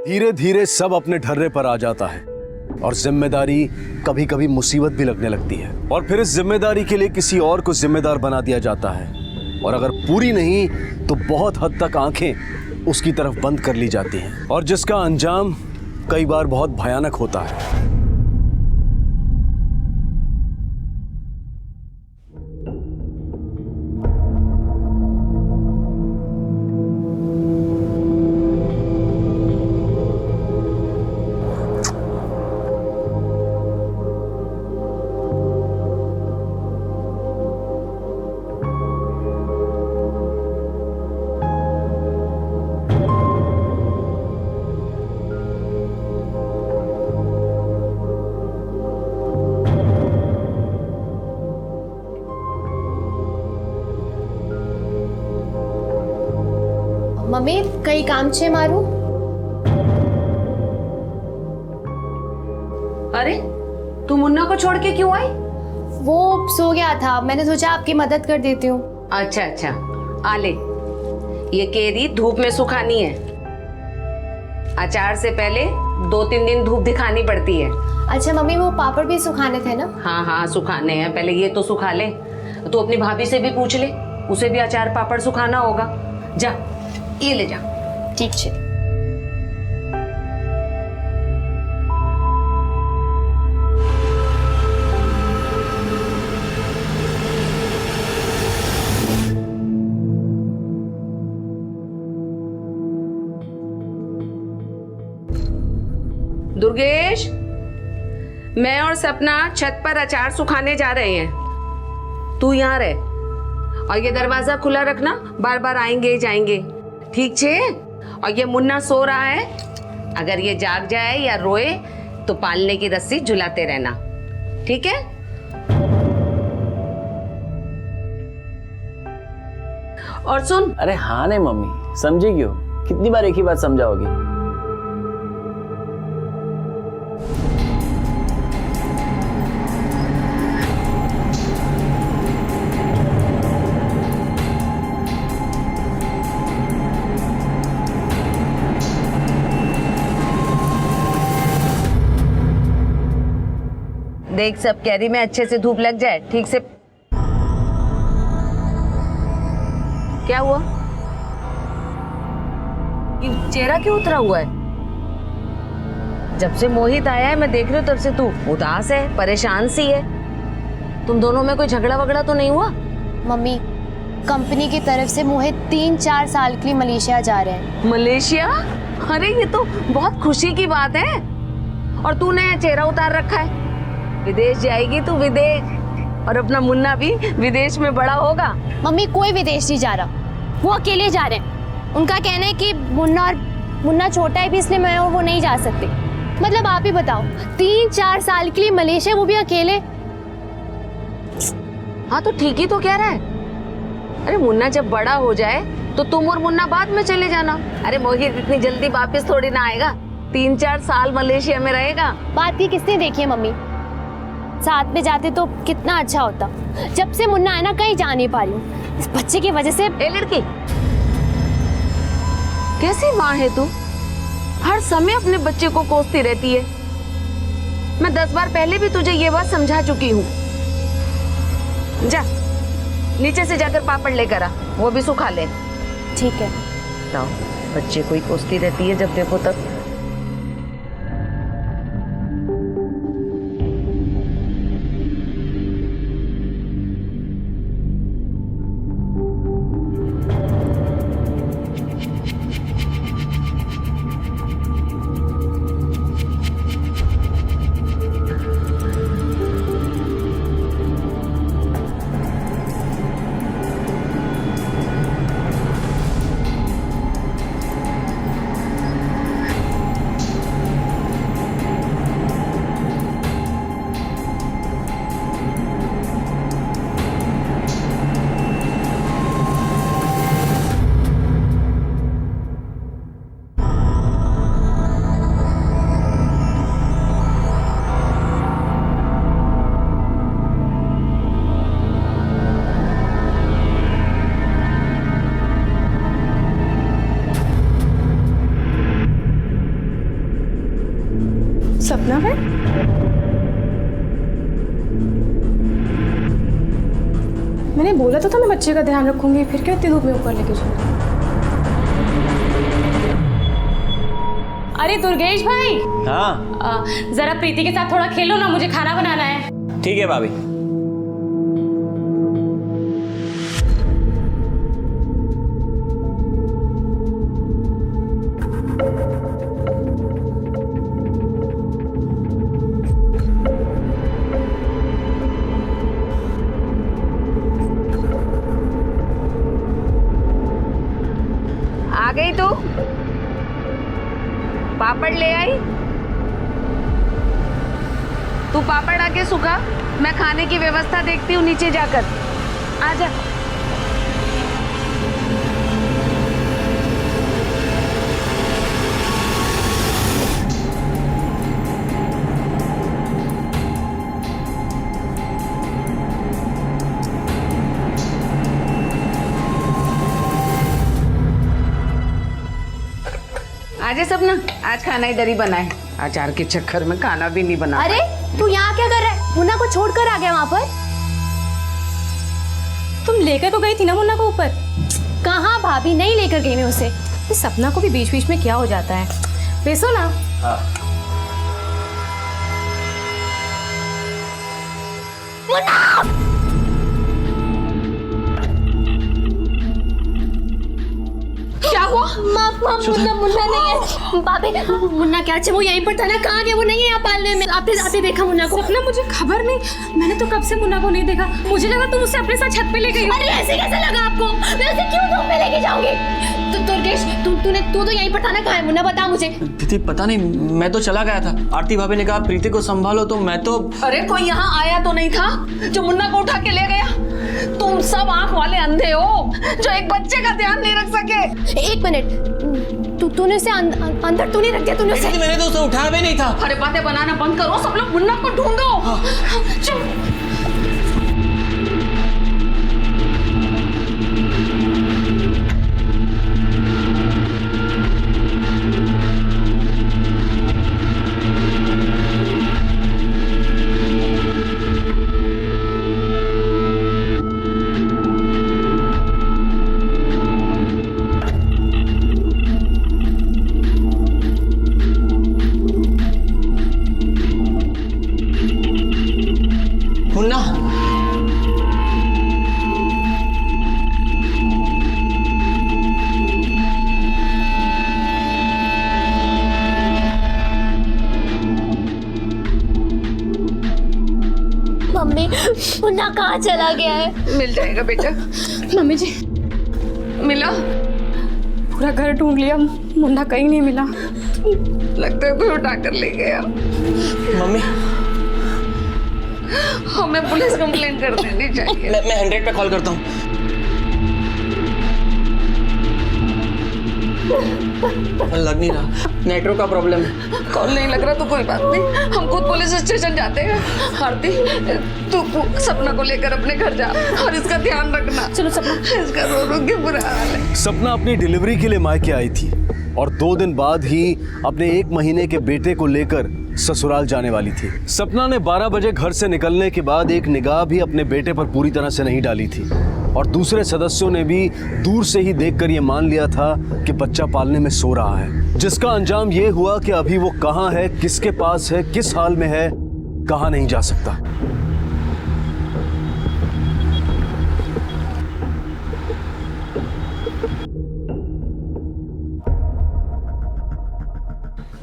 धीरे धीरे सब अपने ढर्रे पर आ जाता है और जिम्मेदारी कभी कभी मुसीबत भी लगने लगती है, और फिर इस जिम्मेदारी के लिए किसी और को जिम्मेदार बना दिया जाता है, और अगर पूरी नहीं तो बहुत हद तक आंखें उसकी तरफ बंद कर ली जाती हैं, और जिसका अंजाम कई बार बहुत भयानक होता है। मम्मी कई काम छे मारू। अरे तू मुन्ना को छोड़ के क्यों आई? वो सो गया था, मैंने सोचा आपकी मदद कर देती हूँ। अच्छा अच्छा, आ ले। ये केरी धूप में सुखानी है। अचार से पहले 2-3 दिन धूप दिखानी पड़ती है। अच्छा मम्मी, वो पापड़ भी सुखाने थे ना? हाँ हाँ सुखाने हैं, पहले ये तो सुखा ले। तू अपनी भाभी से भी पूछ ले, उसे भी अचार पापड़ सुखाना होगा। जा ये ले जा। ठीक है। दुर्गेश, मैं और सपना छत पर अचार सुखाने जा रहे हैं। तू यहाँ रह और ये दरवाजा खुला रखना, बार बार आएंगे जाएंगे, ठीक छे? और ये मुन्ना सो रहा है, अगर ये जाग जाए या रोए तो पालने की रस्सी झुलाते रहना, ठीक है? और सुन। अरे हाँ नहीं मम्मी, समझी क्यों? कितनी बार एक ही बात समझाओगी? देख सब कैरी में अच्छे से धूप लग जाए, ठीक से। क्या हुआ? ये चेहरा क्यों उतरा हुआ है? जब से मोहित आया है मैं देख रही हूँ तब से तू उदास है, परेशान सी है। तुम दोनों में कोई झगड़ा वगड़ा तो नहीं हुआ? मम्मी, कंपनी की तरफ से मोहित 3-4 साल के लिए मलेशिया जा रहे हैं। मलेशिया? अरे ये तो बहुत खुशी की बात है। और तूने चेहरा उतार रखा है, विदेश जाएगी तू, विदेश। और अपना मुन्ना भी विदेश में बड़ा होगा। मम्मी कोई विदेश नहीं जा रहा, वो अकेले जा रहे हैं। उनका कहना है कि मुन्ना छोटा है भी, इसलिए मैं और वो नहीं जा सकते। मतलब आप ही बताओ, 3-4 साल के लिए मलेशिया, वो भी अकेले। हाँ तो ठीक ही तो कह रहा है। अरे मुन्ना जब बड़ा हो जाए तो तुम और मुन्ना बाद में चले जाना। अरे मोहित इतनी जल्दी वापस थोड़ी ना आएगा, 3-4 साल मलेशिया में रहेगा। बात भी किसने देखी है मम्मी? साथ में जाते तो कितना अच्छा होता। जब से मुन्ना है ना, कहीं जा नहीं पा रही हूँ इस बच्चे की वजह से। ए लड़की, कैसी माँ है तू? हर समय अपने बच्चे को कोसती रहती है। मैं 10 बार पहले भी तुझे ये बात समझा चुकी हूँ। जा नीचे से जाकर पापड़ लेकर आ, वो भी सुखा ले। ठीक है। लाओ, बच्चे को ही कोसती रहती है जब देखो तब। सपना है? मैंने बोला तो था मैं बच्चे का ध्यान रखूंगी, फिर क्यों इतनी धूप में ऊपर लेके जाऊँ? अरे दुर्गेश भाई, हाँ जरा प्रीति के साथ थोड़ा खेलो ना, मुझे खाना बनाना है। ठीक है भाभी। आ गई तू? पापड़ ले आई? तू पापड़ आके सुखा, मैं खाने की व्यवस्था देखती हूँ नीचे जाकर। आजा। आजा सपना, आज खाना इधर ही बना है। अचार के चक्कर में खाना भी नहीं बना। अरे तू यहाँ क्या कर रहा है? मुन्ना को छोड़कर आ गया वहाँ पर। तुम लेकर तो गई थी ना मुन्ना को ऊपर। कहाँ भाभी, नहीं लेकर गई मैं उसे। इस सपना को भी बीच बीच में क्या हो जाता है? बेसो ना। हाँ। क्या हुआ? मुन्ना मुन्ना नहीं है भाभी। मुन्ना क्या वो यहीं पर था ना, कहाँ गया? वो नहीं है यहाँ पालने में। आपने देखा मुन्ना को? सपना मुझे खबर नहीं, मैंने तो कब से मुन्ना को नहीं देखा। मुझे लगा तुम उसे अपने साथ छत पे ले गई हो। अरे ऐसे कैसे लगा आपको? मैं उसे क्यों धूप में लेके जाऊंगी? दुर्गेश, तू तो यहीं पर था ना, कहाँ है मुन्ना? बता मुझे। दीदी पता नहीं, मैं तो चला गया था। आरती भाभी ने कहा प्रीति को संभालो, तो मैं तो। अरे कोई यहाँ आया तो नहीं था जो मुन्ना को उठा के ले गया? तुम सब आंख वाले अंधे हो जो एक बच्चे का ध्यान नहीं रख सके। एक मिनट, तूने उसे अंदर तो नहीं रख दिया? तूने उसे? मैंने तो उसे उठाया भी नहीं था। अरे बातें बनाना बंद करो, सब लोग मुन्ना को ढूंढो। चल। मुन्ना, मम्मी, मुन्ना कहाँ चला गया है? मिल जाएगा बेटा। मम्मी जी, मिला? पूरा घर ढूंढ लिया, मुन्ना कहीं नहीं मिला। लगता है कोई उठा कर ले गया। मम्मी हमें पुलिस कंप्लेंट कर देनी चाहिए। मैं 100 पे कॉल करता हूँ। लग नहीं रहा, नेटवर्क का प्रॉब्लम है। कॉल नहीं लग रहा तो कोई बात नहीं, हम खुद पुलिस स्टेशन जाते हैं। आरती, तू सपना को लेकर अपने घर जा और इसका ध्यान रखना। चलो सपना। इसका रो रो के बुरा हाल है। सपना अपनी डिलीवरी के लिए मायके आई थी और 2 दिन बाद ही अपने 1 महीने के बेटे को लेकर ससुराल जाने वाली थी। सपना ने 12 बजे घर से निकलने के बाद एक निगाह भी अपने बेटे पर पूरी तरह से नहीं डाली थी और दूसरे सदस्यों ने भी दूर से ही देखकर ये मान लिया था कि बच्चा पालने में सो रहा है, जिसका अंजाम ये हुआ कि अभी वो कहाँ है, किसके पास है, किस हाल में है, कहा नहीं जा सकता।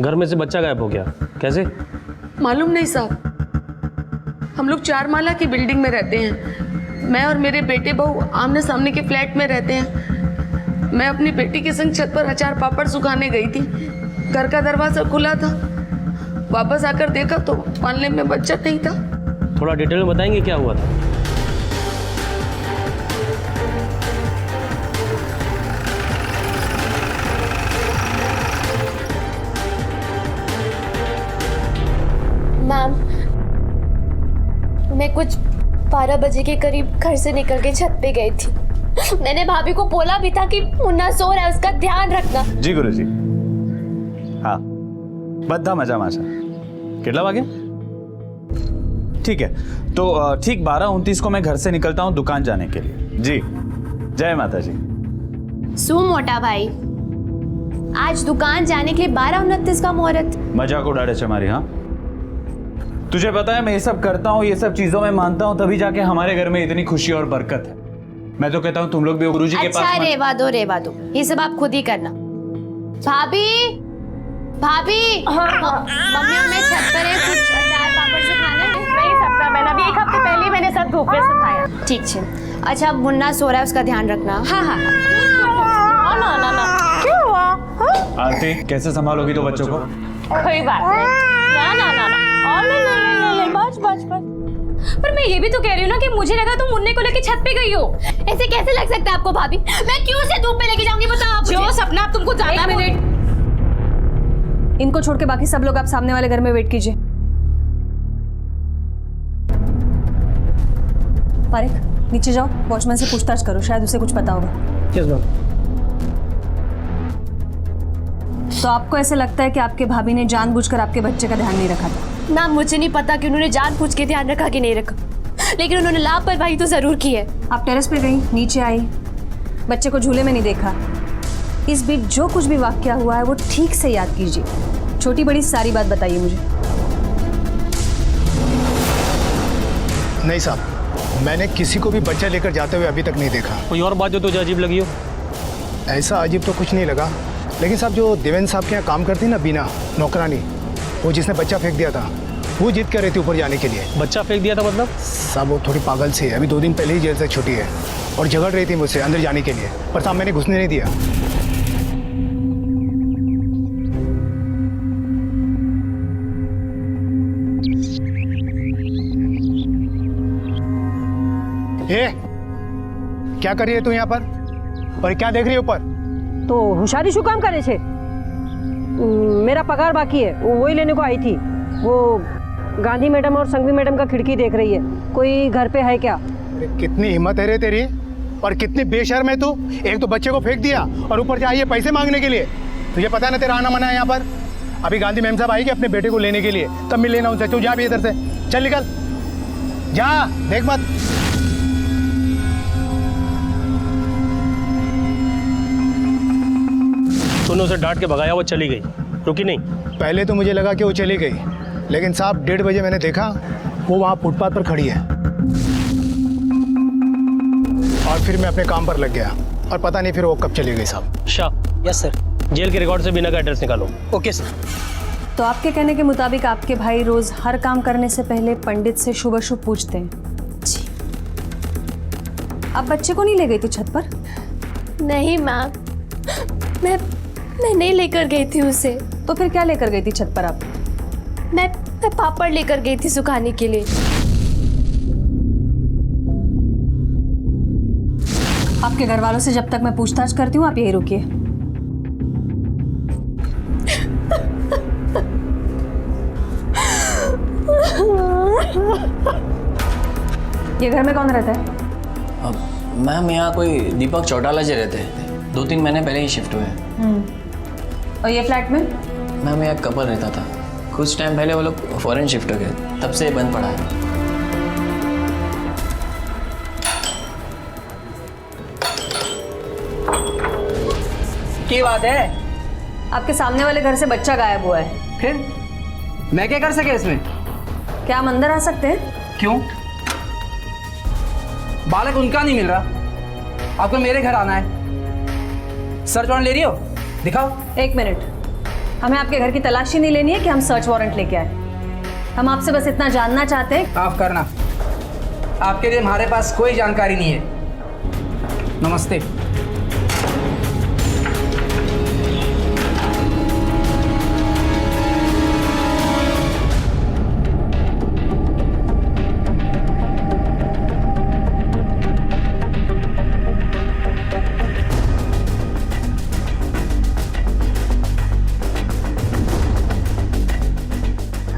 घर में से बच्चा गायब हो गया, कैसे? मालूम नहीं साहब, हम लोग 4 माला की बिल्डिंग में रहते हैं। मैं और मेरे बेटे बहू आमने सामने के फ्लैट में रहते हैं। मैं अपनी बेटी के संग छत पर अचार पापड़ सुखाने गई थी। घर का दरवाजा खुला था, वापस आकर देखा तो पालने में बच्चा नहीं था। थोड़ा डिटेल में बताएंगे क्या हुआ था? मैम, मैं कुछ 12 बजे के करीब घर से निकल के छत पे गई थी। मैंने भाभी को बोला भी था कि मुन्ना सो रहा है, उसका ध्यान रखना। जी गुरुजी। हाँ, બધા મજામાં છે. कितना बाकी? ठीक है, तो ठीक 12:29 को मैं घर से निकलता हूँ दुकान जाने के लिए। जी, जय माता जी। सु मोटा भाई, आज दुकान जाने के लिए 12:29 का मुहूर्त। मजाक उड़ा रहे हमारी। हाँ, तुझे पता है मैं ये सब करता हूँ, ये सब चीजों में मानता हूँ, तभी जाके हमारे घर में इतनी खुशी और बरकत है। मैं तो कहता हूँ तुम लोग भी गुरुजी के अच्छा, पास रेवा दो, ये सब आप खुद ही करना। भाभी, मम्मी और मैं छत पर है, कुछ अचार पापड़ सुखाना है। नहीं सकता, मैंने अभी 1 हफ्ते पहले ही मैंने सब धूप में सुखाया। ठीक है। अच्छा, मुन्ना सो रहा है, उसका ध्यान रखना। हाँ। ना क्यों हुआ? आरती, कैसे संभालोगी तो बच्चों को? कोई बात नहीं। ना बस। पर मैं ये भी तो कह रही हूँ ना कि मुझे लगा तुम मुन्ने को लेके छत पे गई हो। ऐसे कैसे लग सकता है आपको भाभी? मैं क्यों उसे धूप में लेके जाऊंगी, बताओ आप जो मुझे। सपना अब तुमको ज्यादा इनको छोड़ के बाकी सब लोग आप सामने वाले घर में वेट कीजिए। पारिक, नीचे जाओ, वॉचमैन से पूछताछ करो, शायद उसे कुछ पता होगा। Yes ma'am. तो आपको ऐसे लगता है कि आपके भाभी ने जानबूझकर आपके बच्चे का ध्यान नहीं रखा था? मैम, मुझे नहीं पता कि उन्होंने जानबूझ के ध्यान रखा कि नहीं रखा, लेकिन उन्होंने लापरवाही तो जरूर की है। आप टेरेस पे गई, नीचे आई, बच्चे को झूले में नहीं देखा। इस बीच जो कुछ भी वाकया हुआ है वो ठीक से याद कीजिए। छोटी बड़ी सारी बात बताइए मुझे। नहीं साहब, मैंने किसी को भी बच्चा लेकर जाते हुए अभी तक नहीं देखा। कोई और बात जो तुझे अजीब लगी हो? ऐसा अजीब तो कुछ नहीं लगा, लेकिन साहब जो देवेंद्र साहब के यहाँ काम करती ना बीना नौकरानी, वो जिसने बच्चा फेंक दिया था, वो जिद कर रही थी ऊपर जाने के लिए। बच्चा फेंक दिया था मतलब? साहब वो थोड़ी पागल सी है, अभी 2 दिन पहले ही जेल से छुट्टी है और झगड़ रही थी मुझसे अंदर जाने के लिए, पर साहब मैंने घुसने नहीं दिया। ए, क्या कर रही है तू यहाँ पर और क्या देख रही है ऊपर? तो होशियारी शू काम करे छे? मेरा पगार बाकी है, वो वही लेने को आई थी। वो गांधी मैडम और संघवी मैडम का खिड़की देख रही है, कोई घर पे है क्या? अरे कितनी हिम्मत है रे तेरी, और कितनी बेशर्म है तू। एक तो बच्चे को फेंक दिया और ऊपर से आई है पैसे मांगने के लिए। तुझे पता है ना तेरा आना मना है यहाँ पर। अभी गांधी मैम साहब आएगी अपने बेटे को लेने के लिए, तब मिल लेना उनसे। तू जा भी इधर से, चल निकल जा, देख मत। तूने उसे डांट के भगाया, वो चली गई, रुकी नहीं? पहले तो मुझे लगा कि वो चली गई, लेकिन साहब 1:30 बजे मैंने देखा वो वहाँ फुटपाथ पर खड़ी है, और फिर मैं अपने काम पर लग गया और पता नहीं फिर वो कब चली गई साहब। शाह। Yes sir. जेल के रिकॉर्ड से बिना का एड्रेस निकालो। Okay sir. तो आपके कहने के मुताबिक आपके भाई रोज हर काम करने से पहले पंडित से शुभ अशुभ पूछते हैं? जी। आप बच्चे को नहीं ले गई थी छत पर? नहीं मैम, मैं नहीं लेकर गई थी उसे। तो फिर क्या लेकर गई थी छत पर आप? मैं पापड़ लेकर गई थी सुखाने के लिए। आपके घर वालों से जब तक मैं पूछताछ करती हूँ आप यही रुकिए। ये घर में कौन रहता है? मैम यहाँ कोई दीपक चौटाला जी रहते हैं, 2-3 महीने पहले ही शिफ्ट हुए हैं। और ये फ्लैट में? मैम यहाँ कपल रहता था, कुछ टाइम पहले वो लोग फॉरेन शिफ्ट हो गए, तब से बंद पड़ा है। की बात है? आपके सामने वाले घर से बच्चा गायब हुआ है। फिर मैं क्या कर सके इसमें? क्या हम अंदर आ सकते हैं? क्यों? बालक उनका नहीं मिल रहा, आपको मेरे घर आना है। सर्च वारंट ले रही हो? दिखाओ। 1 मिनट, हमें आपके घर की तलाशी नहीं लेनी है कि हम सर्च वारंट लेके आए। हम आपसे बस इतना जानना चाहते हैं। माफ करना, आपके लिए हमारे पास कोई जानकारी नहीं है। नमस्ते।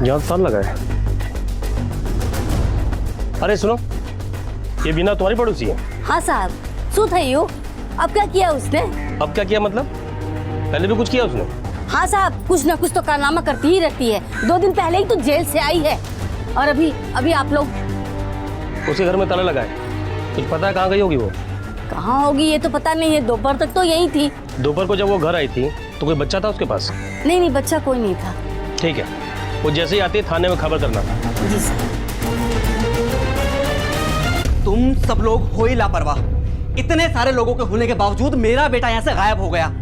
यहाँ साल लगा है। अरे सुनो, ये बीना तुम्हारी पड़ोसी है? हाँ साहब, शू थयु? अब क्या किया उसने? अब क्या किया मतलब? पहले भी कुछ किया उसने? हाँ साहब, कुछ ना कुछ तो कारनामा करती ही रहती है। 2 दिन पहले ही तो जेल से आई है और अभी आप लोग। उसके घर में ताला लगा है, कुछ पता है कहाँ गई होगी वो? कहाँ होगी ये तो पता नहीं है, दोपहर तक तो यही थी। दोपहर को जब वो घर आई थी तो कोई बच्चा था उसके पास? नहीं, बच्चा कोई नहीं था। ठीक है, वो जैसे ही आती है थाने में खबर करना। जी सर। तुम सब लोग हो ही लापरवाह। इतने सारे लोगों के होने के बावजूद मेरा बेटा यहाँ से गायब हो गया।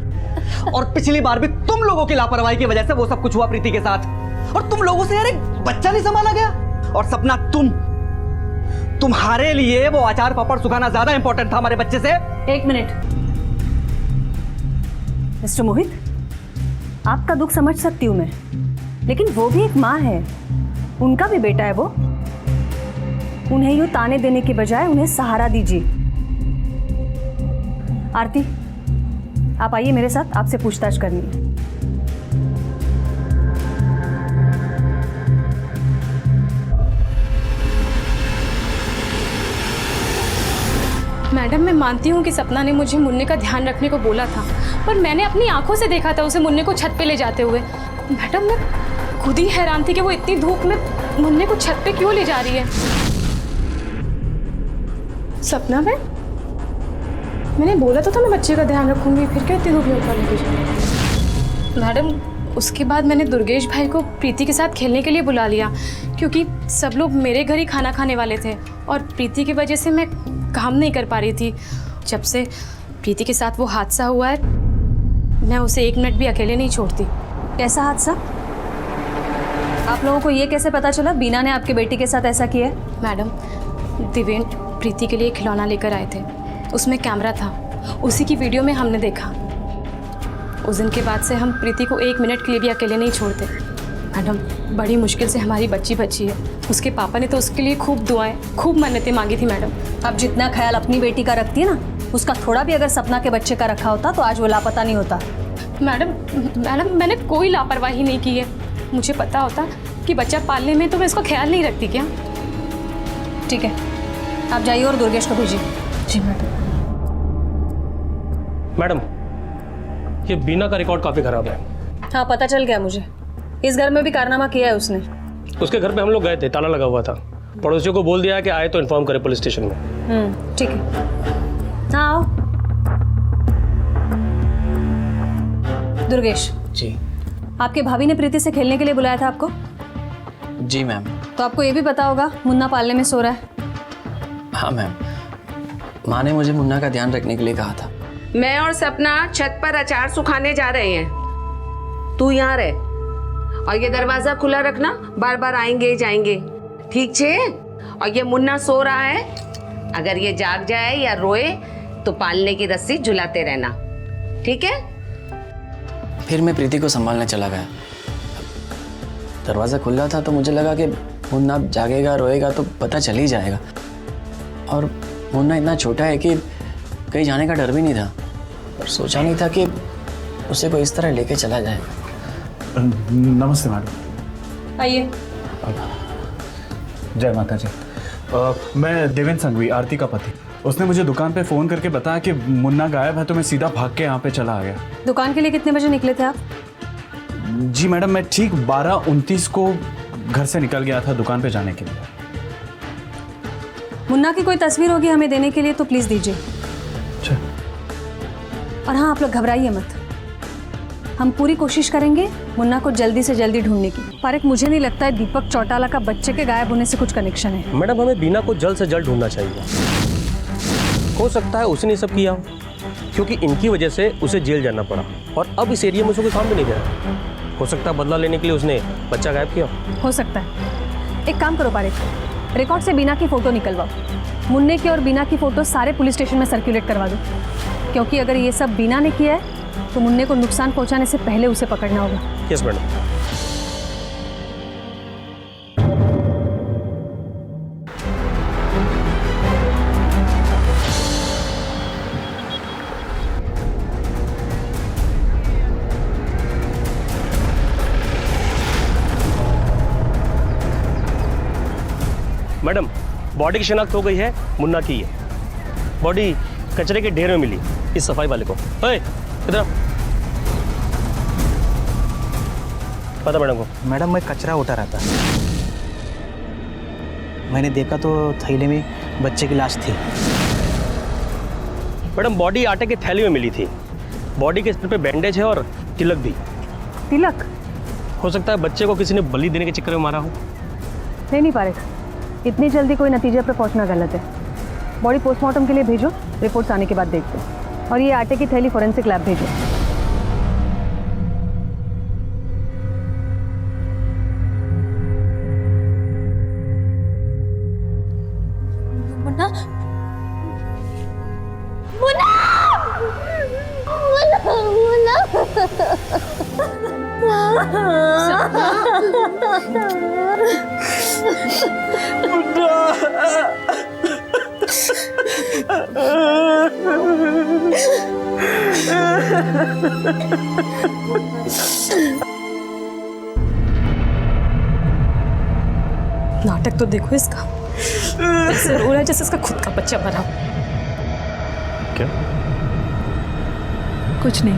और पिछली बार भी तुम लोगों की लापरवाही की वजह से वो सब कुछ हुआ प्रीति के साथ। और तुम लोगों से यार एक बच्चा नहीं संभाला गया। और सपना, तुम्हारे लिए वो अचार पापड़ सुखाना ज्यादा इंपॉर्टेंट था हमारे बच्चे से। 1 मिनट मिस्टर मोहित, आपका दुख समझ सकती हूँ मैं, लेकिन वो भी एक माँ है, उनका भी बेटा है वो। उन्हें यूं ताने देने के बजाय उन्हें सहारा दीजिए। आरती, आप आइए मेरे साथ, आपसे पूछताछ करनी है। मैडम, मैं मानती हूँ कि सपना ने मुझे मुन्ने का ध्यान रखने को बोला था, पर मैंने अपनी आंखों से देखा था उसे मुन्ने को छत पे ले जाते हुए। मैडम, मैं खुद ही हैरान थी कि वो इतनी धूप में मुन्ने को छत पे क्यों ले जा रही है। सपना, मैंने बोला तो था मैं बच्चे का ध्यान रखूंगी, फिर क्या इतनी धूप में ऊपर लेके जा रही है। मैडम, उसके बाद मैंने दुर्गेश भाई को प्रीति के साथ खेलने के लिए बुला लिया, क्योंकि सब लोग मेरे घर ही खाना खाने वाले थे और प्रीति की वजह से मैं काम नहीं कर पा रही थी। जब से प्रीति के साथ वो हादसा हुआ है, मैं उसे 1 मिनट भी अकेले नहीं छोड़ती। कैसा हादसा? आप लोगों को ये कैसे पता चला बीना ने आपके बेटी के साथ ऐसा किया है? मैडम, दिवेन प्रीति के लिए खिलौना लेकर आए थे, उसमें कैमरा था, उसी की वीडियो में हमने देखा। उस दिन के बाद से हम प्रीति को 1 मिनट के लिए भी अकेले नहीं छोड़ते। मैडम, बड़ी मुश्किल से हमारी बच्ची बची है। उसके पापा ने तो उसके लिए खूब दुआएं, खूब मन्नतें मांगी थी। मैडम, आप जितना ख्याल अपनी बेटी का रखती है ना, उसका थोड़ा भी अगर सपना के बच्चे का रखा होता तो आज वो लापता नहीं होता। मैडम, मैंने कोई लापरवाही नहीं की है। मुझे पता होता कि बच्चा पालने में तो मैं इसका ख्याल नहीं रखती क्या। ठीक है, आप जाइए और दुर्गेश को भेजिए। जी मैडम, ये बीना का रिकॉर्ड काफी खराब है। हाँ, पता चल गया मुझे। इस घर में भी कारनामा किया है उसने। उसके घर पे हम लोग गए थे, ताला लगा हुआ था। पड़ोसियों को बोल दिया कि आए तो इन्फॉर्म करे पुलिस स्टेशन में। ठीक है, हाँ आओ। दुर्गेश जी। आपके भाभी ने प्रीति से खेलने के लिए बुलाया था आपको? जी मैम। तो आपको ये भी पता होगा मुन्ना पालने में सो रहा है। हाँ मैम, माँ ने मुझे मुन्ना का ध्यान रखने के लिए कहा था। मैं और सपना छत पर अचार सुखाने जा रहे हैं, तू यहाँ रह और ये दरवाजा खुला रखना, बार बार आएंगे जाएंगे, ठीक छे? और ये मुन्ना सो रहा है, अगर ये जाग जाए या रोए तो पालने की रस्सी झुलाते रहना, ठीक है? फिर मैं प्रीति को संभालने चला गया। दरवाज़ा खुला था तो मुझे लगा कि मुन्ना जागेगा रोएगा तो पता चल ही जाएगा, और मुन्ना इतना छोटा है कि कहीं जाने का डर भी नहीं था, और सोचा नहीं था कि उसे कोई इस तरह लेके चला जाए। नमस्ते मैडम। आइए। जय माता जी। मैं देवेंद्र संघवी, आरती का पति। उसने मुझे दुकान पे फ़ोन करके बताया कि मुन्ना गायब है, तो मैं सीधा भाग के यहाँ पे चला आ गया। दुकान के लिए कितने बजे निकले थे आप? जी मैडम, मैं ठीक 12:29 को घर से निकल गया था दुकान पे जाने के लिए। मुन्ना की कोई तस्वीर होगी हमें देने के लिए तो प्लीज़ दीजिए। अच्छा। और हाँ, आप लोग घबराइए मत, हम पूरी कोशिश करेंगे मुन्ना को जल्दी से जल्दी ढूंढने की। पर एक मुझे नहीं लगता है दीपक चौटाला का बच्चे के गायब होने से कुछ कनेक्शन है। मैडम, हमें बीना को जल्द से जल्द ढूंढना चाहिए। हो सकता है उसने सब किया, क्योंकि इनकी वजह से उसे जेल जाना पड़ा और अब इस एरिया में उसे कोई काम भी नहीं दे रहा। हो सकता है बदला लेने के लिए उसने बच्चा गायब किया। हो सकता है। एक काम करो पारिक, रिकॉर्ड से बीना की फ़ोटो निकलवाओ, मुन्ने की और बीना की फ़ोटो सारे पुलिस स्टेशन में सर्कुलेट करवा दो, क्योंकि अगर ये सब बीना ने किया है तो मुन्ने को नुकसान पहुंचाने से पहले उसे पकड़ना होगा। Yes madam. मैडम, बॉडी की शिनाख्त हो गई है, मुन्ना की है। बॉडी कचरे के ढेर में मिली इस सफाई वाले को। ओए, इधर पता मैडम को? मैडम मैं कचरा उठा रहा था, मैंने देखा तो थैले में बच्चे की लाश थी। मैडम बॉडी आटे की थैली में मिली थी। बॉडी के सिर पे बैंडेज है और तिलक भी। तिलक? हो सकता है बच्चे को किसी ने बलि देने के चक्कर में मारा हो। नहीं पारेख, इतनी जल्दी कोई नतीजे पर पहुंचना गलत है। बॉडी पोस्टमार्टम के लिए भेजो, रिपोर्ट्स आने के बाद देखते हैं। और ये आटे की थैली फॉरेंसिक लैब भेजो। मुन्ना, मुन्ना, मुन्ना, नाटक तो देखो इसका, ऐसे रो रहा है जैसे इसका खुद का बच्चा बना। क्या? कुछ नहीं।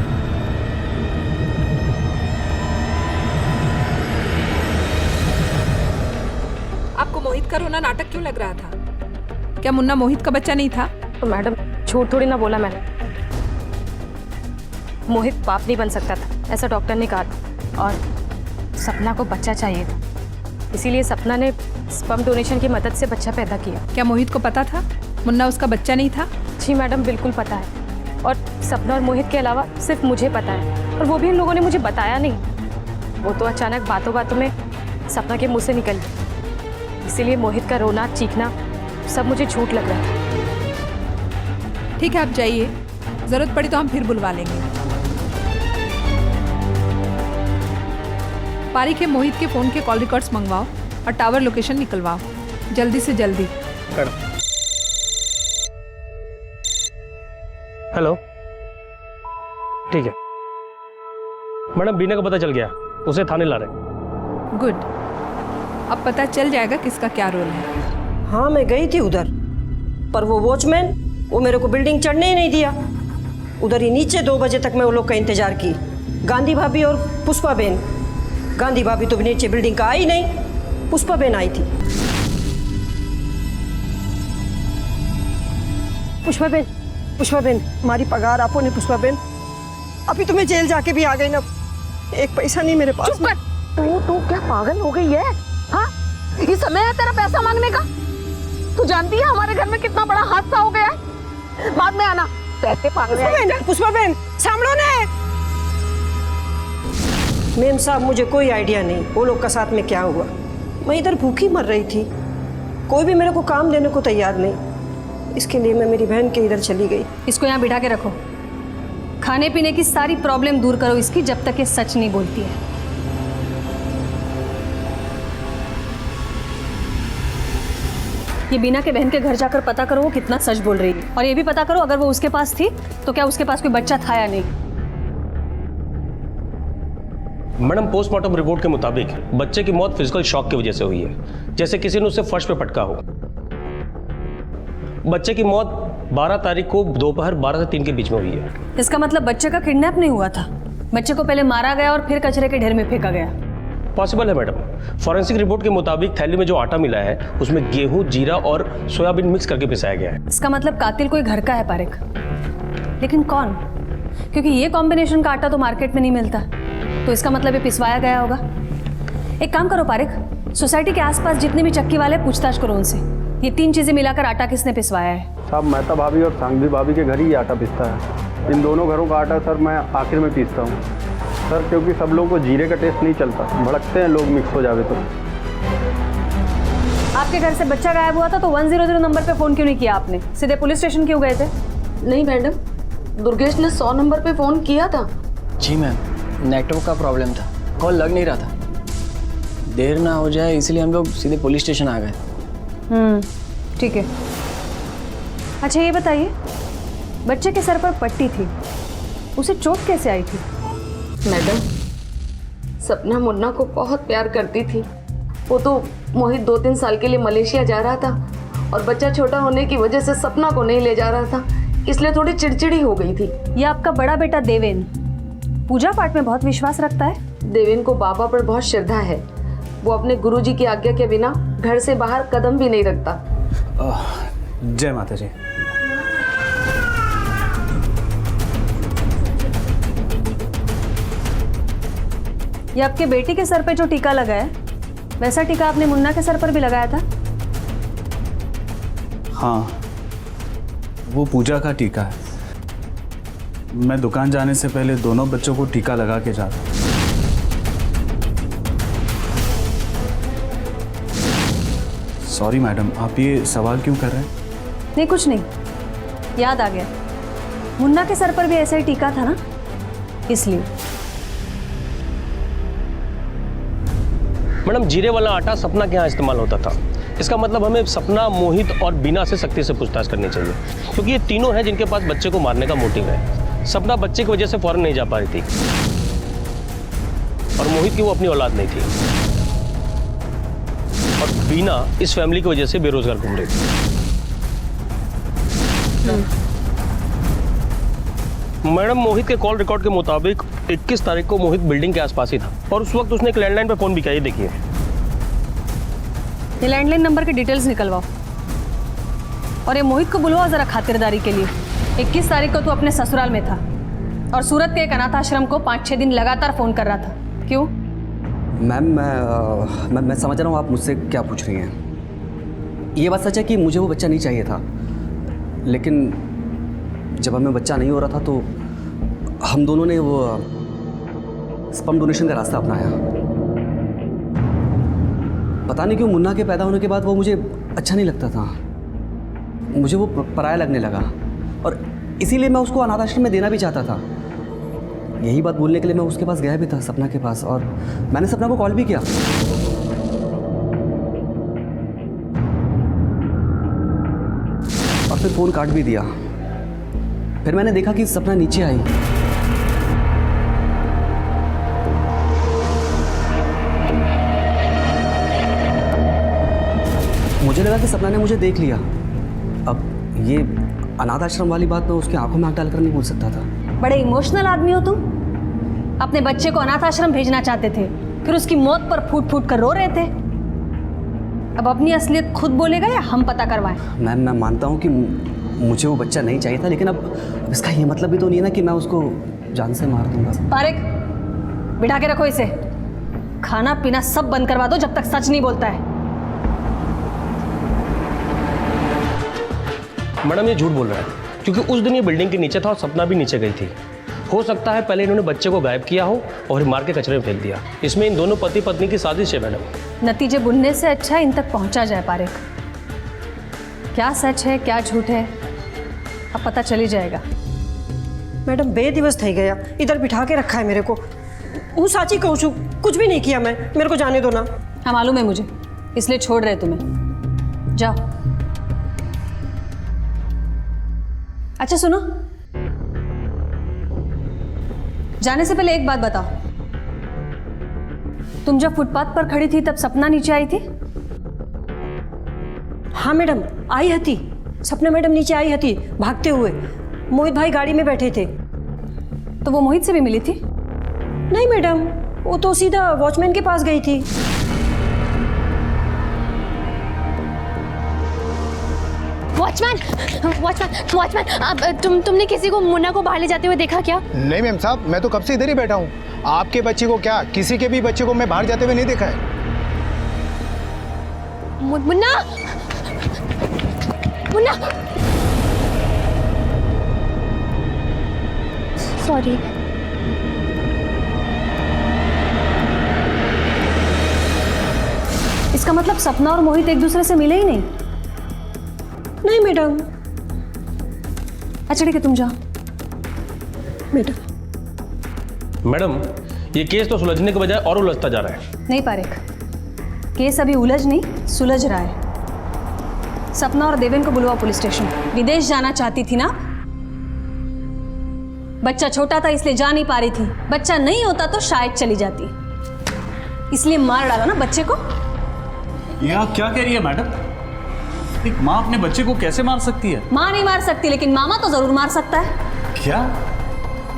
आपको मोहित का रोना नाटक क्यों लग रहा था? क्या मुन्ना मोहित का बच्चा नहीं था? तो मैडम झूठ थोड़ी ना बोला मैंने। मोहित बाप नहीं बन सकता था, ऐसा डॉक्टर ने कहा था। और सपना को बच्चा चाहिए था, इसीलिए सपना ने स्पर्म डोनेशन की मदद से बच्चा पैदा किया। क्या मोहित को पता था मुन्ना उसका बच्चा नहीं था? जी मैडम बिल्कुल पता है, और सपना और मोहित के अलावा सिर्फ मुझे पता है, और वो भी इन लोगों ने मुझे बताया नहीं। वो तो अचानक बातों बातों में सपना के मुंह से निकल गई, इसीलिए मोहित का रोना चीखना सब मुझे झूठ लग रहा था। ठीक है आप जाइए, जरूरत पड़ी तो हम फिर बुलवा लेंगे। पारी के मोहित के फोन के कॉल रिकॉर्ड्स मंगवाओ और टावर लोकेशन निकलवाओ, जल्दी से जल्दी। हेलो, ठीक है मैडम, बीना का पता चल गया, उसे थाने ला रहे। गुड, अब पता चल जाएगा किसका क्या रोल है। हाँ मैं गई थी उधर, पर वो वॉचमैन वो मेरे को बिल्डिंग चढ़ने ही नहीं दिया। उधर ही नीचे 2 बजे तक मैं वो लोग का इंतजार की, गांधी भाभी और पुष्पा बेन। गांधी भाभी तो नीचे बिल्डिंग का आई नहीं, पुष्पा बेन आई थी। पुष्पा बेन हमारी पगार आपो ने। पुष्पा बेन अभी तो मैं जेल जाके भी आ गई ना, एक पैसा नहीं मेरे पास। चुप कर, तू क्या पागल हो गई है? हाँ, ये समय है तेरा पैसा मांगने का? तू जानती है हमारे घर में कितना बड़ा हादसा हो गया है? बाद में आना, पैसे मांगने। पुष्पा बेन सामने ने। मेम साहब मुझे कोई आइडिया नहीं वो लोग का साथ में क्या हुआ। मैं इधर भूखी मर रही थी, कोई भी मेरे को काम देने को तैयार नहीं। इसके लिए मैं मेरी बहन के इधर चली गई। इसको यहाँ बिठा के रखो, खाने पीने की सारी प्रॉब्लम दूर करो इसकी, जब तक ये सच नहीं बोलती है। ये बीना के बहन के घर जाकर पता करो वो कितना सच बोल रही है, और ये भी पता करो अगर वो उसके पास थी तो क्या उसके पास कोई बच्चा था या नहीं। मैडम पोस्टमार्टम रिपोर्ट के मुताबिक बच्चे की मौत फिजिकल शॉक की वजह से हुई है, जैसे किसी ने उसे फर्श पे पटका हो। बच्चे की मौत 12 तारीख को दोपहर 12 से 3 के बीच में हुई है। इसका मतलब बच्चे का किडनैप नहीं हुआ था, बच्चे को पहले मारा गया और फिर कचरे के ढेर में फेंका गया। पॉसिबल है मैडम। फॉरेंसिक रिपोर्ट के मुताबिक थैली में जो आटा मिला है उसमें गेहूं, जीरा और सोयाबीन मिक्स करके पिसाया गया है। इसका मतलब कातिल कोई घर का है पारेख, लेकिन कौन? क्योंकि ये कॉम्बिनेशन का आटा तो मार्केट में नहीं मिलता, तो इसका मतलब ये पिसवाया गया होगा। एक काम करो पारेख, सोसाइटी के आसपास जितने भी चक्की वाले पूछताछ करो उनसे, ये 3 चीजें मिलाकर आटा किसने पिसवाया है। साहब मेहता भाभी और सांघवी भाभी के घर ही आटा पिसता है। इन दोनों घरों का आटा सर मैं आखिर में पीसता हूँ सर, क्योंकि सब लोगों को जीरे का टेस्ट नहीं चलता, भड़कते हैं लोग मिक्स हो जावे तो। आपके घर से बच्चा गायब हुआ था तो 100 नंबर पे फोन क्यों नहीं किया आपने? सीधे पुलिस स्टेशन क्यों गए थे? नहीं मैडम, दुर्गेश ने 100 नंबर पे फोन किया था। जी मैम, नेटवर्क का प्रॉब्लम था, कॉल लग नहीं रहा था। देर ना हो जाए इसलिए हम लोग सीधे पुलिस स्टेशन आ गए। ठीक है। अच्छा ये बताइए, बच्चे के सर पर पट्टी थी, उसे चोट कैसे आई थी? मैडम, सपना मुन्ना को बहुत प्यार करती थी। वो तो मोहित 2-3 साल के लिए मलेशिया जा रहा था और बच्चा छोटा होने की वजह से सपना को नहीं ले जा रहा था, इसलिए थोड़ी चिड़चिड़ी हो गई थी। ये आपका बड़ा बेटा देवेन पूजा पाठ में बहुत विश्वास रखता है। देवेन को बाबा पर बहुत श्रद्धा है। वो अपने गुरुजी की आज्ञा के बिना घर से बाहर कदम भी नहीं रखता। जय माता जी। ये आपके बेटी के सर पे जो टीका लगा है, वैसा टीका आपने मुन्ना के सर पर भी लगाया था? हाँ, वो पूजा का टीका है। मैं दुकान जाने से पहले दोनों बच्चों को टीका लगा के जाता। सॉरी मैडम, आप ये सवाल क्यों कर रहे हैं? नहीं, कुछ नहीं, याद आ गया। मुन्ना के सर पर भी ऐसा ही टीका था ना, इसलिए। मैडम, जीरे वाला आटा सपना के यहाँ इस्तेमाल होता था। इसका मतलब हमें सपना, मोहित और बीना से सख्ती से पूछताछ करनी चाहिए, क्योंकि ये तीनों हैं जिनके पास बच्चे को मारने का मोटिव है। सपना बच्चे की वजह से फौरन नहीं जा पा रही थी, और मोहित की वो अपनी औलाद नहीं थी, और बीना इस फैमिली की वजह से बेरोजगार घूम रही थी। मैडम, मोहित के कॉल रिकॉर्ड के मुताबिक 21 तारीख को मोहित बिल्डिंग के आसपास ही था, और उस वक्त उसने एक लैंडलाइन पर फोन भी किया। ये देखिए, ये लैंडलाइन नंबर के डिटेल्स निकलवाओ, और ये मोहित को बुलवाओ जरा खातिरदारी के लिए। 21 तारीख को तू अपने ससुराल में था, और सूरत के एक अनाथ आश्रम को 5-6 दिन लगातार फोन कर रहा था। क्यों? मैम, मैं समझ रहा हूँ आप मुझसे क्या पूछ रही हैं। ये बात सच है कि मुझे वो बच्चा नहीं चाहिए था, लेकिन जब हमें बच्चा नहीं हो रहा था तो हम दोनों ने वो स्पर्म डोनेशन का रास्ता अपनाया। पता नहीं क्यों मुन्ना के पैदा होने के बाद वो मुझे अच्छा नहीं लगता था, मुझे वो पराया लगने लगा, और इसीलिए मैं उसको अनाथ आश्रम में देना भी चाहता था। यही बात बोलने के लिए मैं उसके पास गया भी था, सपना के पास, और मैंने सपना को कॉल भी किया। और फिर फ़ोन काट भी दिया। फिर मैंने देखा कि सपना नीचे आई। मुझे लगा कि सपना ने मुझे देख लिया। अब ये अनाथ आश्रम वाली बात मैं उसकी आंखों में आंख डालकर नहीं बोल सकता था। बड़े इमोशनल आदमी हो तुम। अपने बच्चे को अनाथ आश्रम भेजना चाहते थे, फिर उसकी मौत पर फूट फूट कर रो रहे थे। अब अपनी असलियत खुद बोलेगा या हम पता करवाएं? मैम, मैं मानता हूँ कि मुझे वो बच्चा नहीं चाहिए था, लेकिन अब इसका ये मतलब भी तो नहीं है ना कि मैं उसको जान से मार दूंगा। पारेख, बिठा के रखो इसे। खाना पीना सब बंद करवा दो जब तक सच नहीं बोलता है। मैडम, ये झूठ बोल रहा है, क्योंकि उस दिन ये बिल्डिंग के नीचे था और सपना भी नीचे गई थी। हो सकता है पहले इन्होंने बच्चे को गायब किया हो और मार के कचरे में फेंक दिया। इसमें इन दोनों पति पत्नी की साजिश है मैडम। नतीजे बुनने से अच्छा इन तक पहुंचा जाए पारेख। क्या सच है क्या झूठ है अब पता चली जाएगा। मैडम, बेदिवस થઈ गया, इधर बिठा के रखा है मेरे को। हूँ साची कहूँ छू, कुछ भी नहीं किया मैं, मेरे को जाने दो ना। हाँ, मालूम है मुझे, इसलिए छोड़ रहे तुम्हें। जाओ। अच्छा सुनो, जाने से पहले एक बात बताओ, तुम जब फुटपाथ पर खड़ी थी तब सपना नीचे आई थी? हाँ मैडम, आई थी। सपना मैडम नीचे आई थी भागते हुए। मोहित भाई गाड़ी में बैठे थे। तो वो मोहित से भी मिली थी? नहीं मैडम, वो तो सीधा वॉचमैन के पास गई थी। वॉचमैन, वॉचमैन, वॉचमैन, अब तुमने किसी को मुन्ना को बाहर ले जाते हुए देखा क्या? नहीं मैम साहब, मैं तो कब से इधर ही बैठा हूँ। आपके बच्चे को क्या, किसी के भी बच्चे को मैं बाहर जाते हुए नहीं देखा है। मुन्ना, मुन्ना, सॉरी। इसका मतलब सपना और मोहित एक दूसरे से मिले ही नहीं? नहीं मैडम। अच्छा ठीक है, तुम जाओ। मैडम, ये केस तो सुलझने के बजाय और उलझता जा रहा है। नहीं पारेख, केस अभी उलझ नहीं सुलझ रहा है। सपना और देवेन को बुलवाओ पुलिस स्टेशन। विदेश जाना चाहती थी ना? बच्चा छोटा था इसलिए जा नहीं पा रही थी। बच्चा नहीं होता तो शायद चली जाती, इसलिए मार डाला ना बच्चे को। ये आप क्या कह रही है मैडम? एक माँ अपने बच्चे को कैसे मार सकती है? माँ नहीं मार सकती, लेकिन मामा तो जरूर मार सकता है। क्या?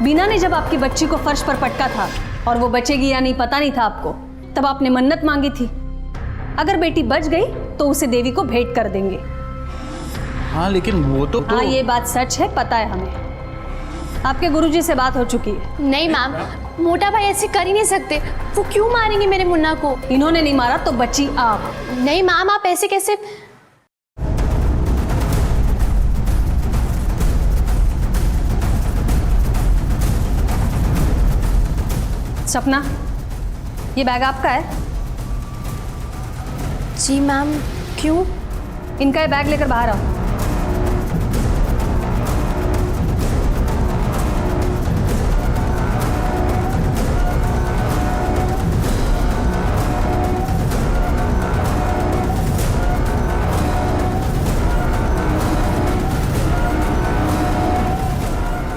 बीना ने जब आपकी बच्ची को फर्श पर पटका था और वो बचेगी या नहीं पता नहीं था आपको, तब आपने मन्नत मांगी थी, अगर बेटी बच गई तो उसे देवी को भेंट कर देंगे। हाँ लेकिन वो तो हाँ ये बात सच है, पता है हमें। आपके गुरुजी से बात हो चुकी है। नहीं मैम, मोटा भाई ऐसे कर ही नहीं सकते। वो क्यों मारेंगे मेरे मुन्ना को? इन्होंने नहीं मारा तो बची आप। नहीं मैम, आप ऐसे कैसे? सपना, ये बैग आपका है? जी मैम। क्यों? इनका ये बैग लेकर बाहर आओ।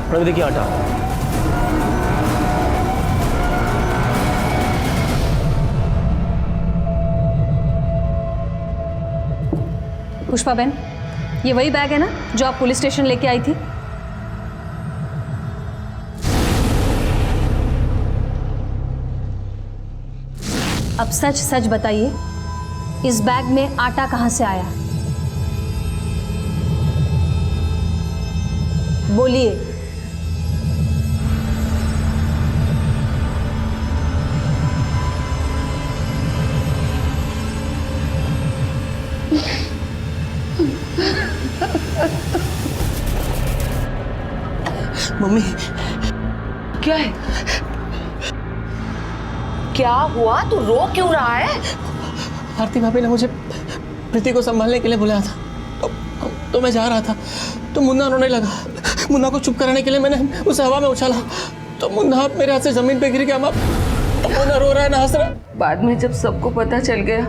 प्रवीण देखिए आटा। पुष्पा बहन, ये वही बैग है ना जो आप पुलिस स्टेशन लेके आई थी? अब सच सच बताइए, इस बैग में आटा कहां से आया? बोलिए। मम्मी, क्या है? क्या हुआ? तू रो क्यों रहा है? आरती भाभी ने मुझे प्रीति को संभालने के लिए बुलाया था, तो मैं जा रहा था तो मुन्ना रोने लगा। मुन्ना को चुप कराने के लिए मैंने उसे हवा में उछाला तो मुन्ना मेरे हाथ से जमीन पे गिर गया। मुन्ना रो रहा है ना हंस रहा है। बाद में जब सबको पता चल गया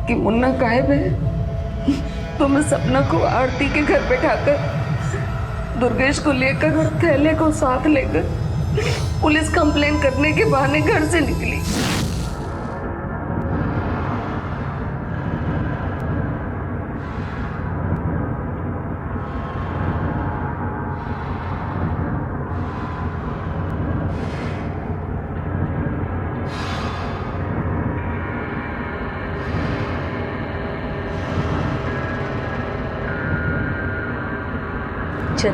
कि मुन्ना गायब है, तो मैं सपना को आरती के घर बैठाकर दुर्गेश को लेकर और थैले को साथ लेकर पुलिस कंप्लेन करने के बहाने घर से निकली। चल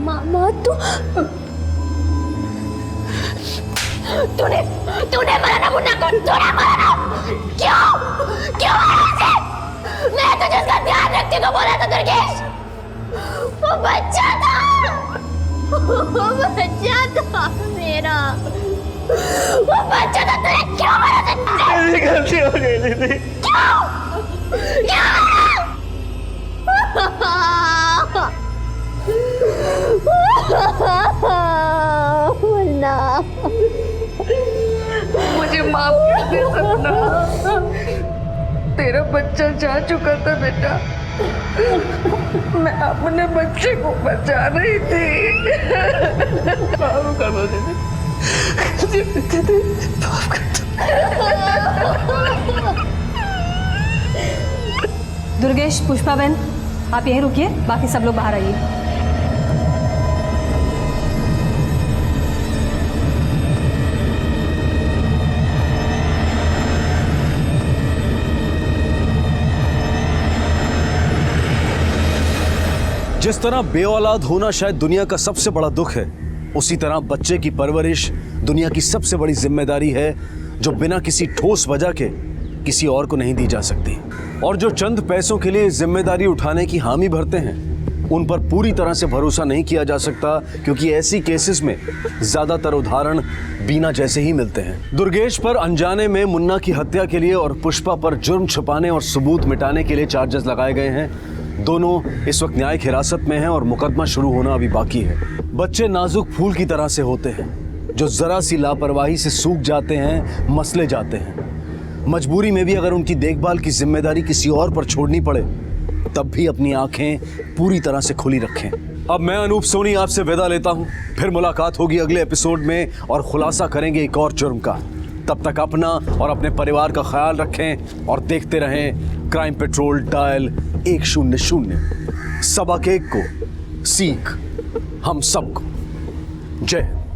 मामा, तूने मारा ना मुन्ना को? तूने मारा ना? क्यों मारा उसे? मैं तुझे उसका ध्यान रखने को बोला था दुर्गेश। वो बच्चा था मेरा। वो बच्चा था, तूने क्यों मारा? मेरी गलती हो गई दीदी। क्यों मुन्ना, मुझे माफ कर दे सपना। तेरा बच्चा जा चुका था बेटा, मैं अपने बच्चे को बचा रही थी। माफ कर दो दीदी, माफ कर दो। दुर्गेश, पुष्पा बहन, आप यहीं रुकिए, बाकी सब लोग बाहर आइए। जिस तरह बेऔलाद होना शायद दुनिया का सबसे बड़ा दुख है, उसी तरह बच्चे की परवरिश दुनिया की सबसे बड़ी जिम्मेदारी है, जो बिना किसी ठोस वजह के किसी और को नहीं दी जा सकती। और जो चंद पैसों के लिए जिम्मेदारी उठाने की हामी भरते हैं, उन पर पूरी तरह से भरोसा नहीं किया जा सकता, क्योंकि ऐसी केसेस में ज्यादातर उदाहरण बीना जैसे ही मिलते हैं। दुर्गेश पर अनजाने में मुन्ना की हत्या के लिए और पुष्पा पर जुर्म छुपाने और सबूत मिटाने के लिए चार्जेस लगाए गए हैं। दोनों इस वक्त न्यायिक हिरासत में हैं और मुकदमा शुरू होना अभी बाकी है। बच्चे नाजुक फूल की तरह से होते हैं, जो जरा सी लापरवाही से सूख जाते हैं, मसले जाते हैं। मजबूरी में भी अगर उनकी देखभाल की जिम्मेदारी किसी और पर छोड़नी पड़े, तब भी अपनी आंखें पूरी तरह से खुली रखें। अब मैं अनूप सोनी आपसे विदा लेता हूं। फिर मुलाकात होगी अगले एपिसोड में और खुलासा करेंगे एक और जुर्म का। तब तक अपना और अपने परिवार का ख्याल रखें और देखते रहें क्राइम पेट्रोल डायल 100। सबक एक को सीख हम सबको। जय हिंद।